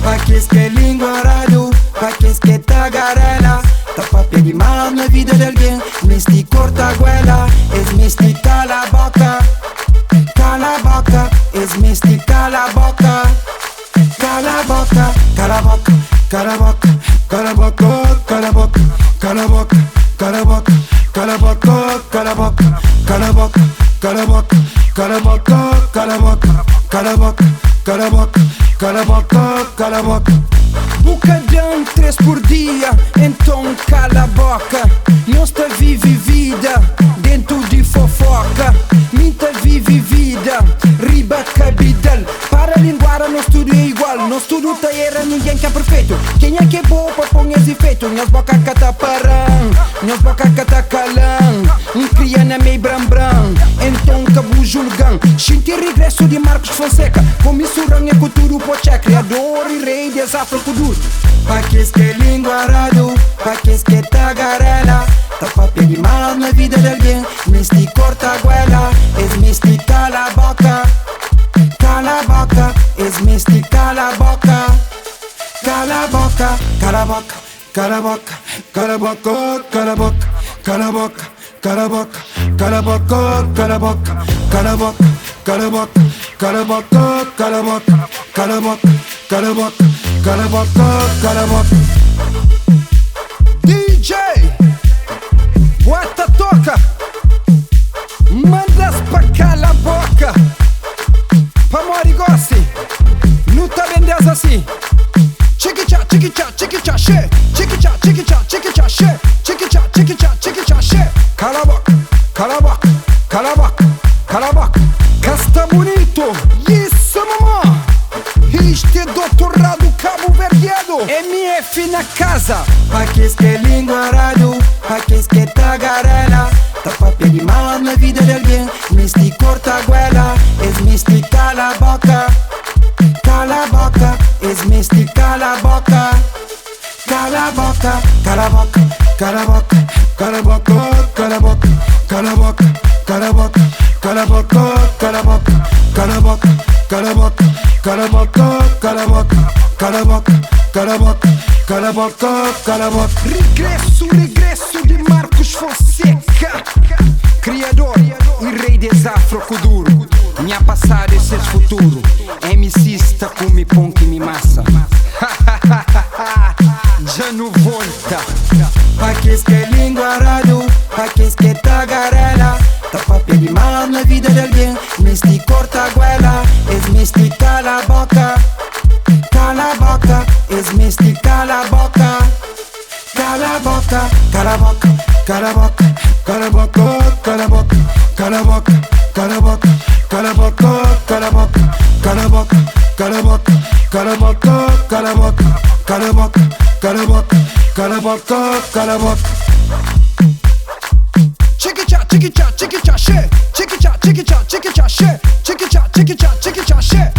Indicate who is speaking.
Speaker 1: Pa qu'est-ce que língua radio, pa qu'est-ce que tagarela. Tá papel demais na vida de alguém, mas te corta a goela. És misti cala a boca, cala a boca. És misti cala a boca, cala a boca, cala a boca, cala a boca, cala a boca, cala a boca, cala a boca, cala a boca, cala a boca, cala a boca, cala a boca, cala a boca, cala a boca, cala a boca, cala a boca, cala a boca, cala a boca, cala a boca.
Speaker 2: Bocadão 3 por dia, então cala a boca. Nós te vive vida dentro de fofoca. Minta vive vida, riba cabidal. Para linguar no estúdio é igual. No estúdio tá era ninguém que é perfeito. Quem é que é bom para pôr esse efeito? Nós boca cata parão, nós boca cata calão. Cria na meio bram-bram, então cabo julgão. Senti regresso de Marcos Fonseca. Vou misturar minha cultura pocha. Criador e rei de Afro-Kuduro.
Speaker 1: Pa qu'est-ce que língua radio, pa qu'est-ce que tagarela. Tá papel demais na vida de alguém, mas te corta a goela. És misti cala a boca, cala a boca. És misti cala a boca, cala a boca, cala a boca, cala a boca, cala a boca, cala a boca, cala a boca, cala a boca, cala a boca, cala a boca, cala a boca, cala a boca, cala a boca, cala a boca, cala a boca, cala a boca, cala a boca, cala a boca.
Speaker 2: DJ, bota toca, mandas pra cala a boca. Pra Morigosse, não tá vendendo assim. Chiquicha, chiquicha, chiquicha, che. Chiquicha, chiquicha, chiquicha, che. Chiquicha, chiquicha, chiquicha, che. Cala a boca, cala a boca, cala a boca, cala a boca. Casta bonito, isso mamãe. Isto é doutorado cabo-verdiano. MF na casa.
Speaker 1: Pa qu'est-ce que língua radio, pa qu'est-ce que tagarela. Tá papel demais na vida de alguém, mas te corta a goela. És misti cala a boca, cala a boca. És misti cala a boca, cala a boca, cala a boca, cala a boca, cala a boca, cala a boca, cala a boca, cala a boca, cala a boca, cala a boca, cala a boca, cala a boca, cala a boca, cala a boca, cala a boca, cala a boca, cala a boca, cala a boca.
Speaker 2: Regresso de Marcos Fonseca. Criador e rei des Afro-Kuduro. Minha passada e seus futuro. MCista com me pão que me massa. Já não volta.
Speaker 1: Pa qu'est-ce que língua radio, pa qu'est-ce que tagarela. Tá papel demais na vida de alguém, mas te corta a goela. És misti cala a boca, cala a boca. És misti cala a boca, cala a boca, cala a boca, cala a boca, cala a boca, cala a boca, cala a boca, cala a boca, cala a boca, cala a boca, cala a boca, cala a boca, cala a boca, cala a boca, cala a boca, cala a boca, cala a boca, cala a boca.
Speaker 2: Chiquicha, chiquicha, chiquicha, che. Chiquicha, chiquicha, chiquicha, che. Chiquicha, chiquicha, chiquicha, che.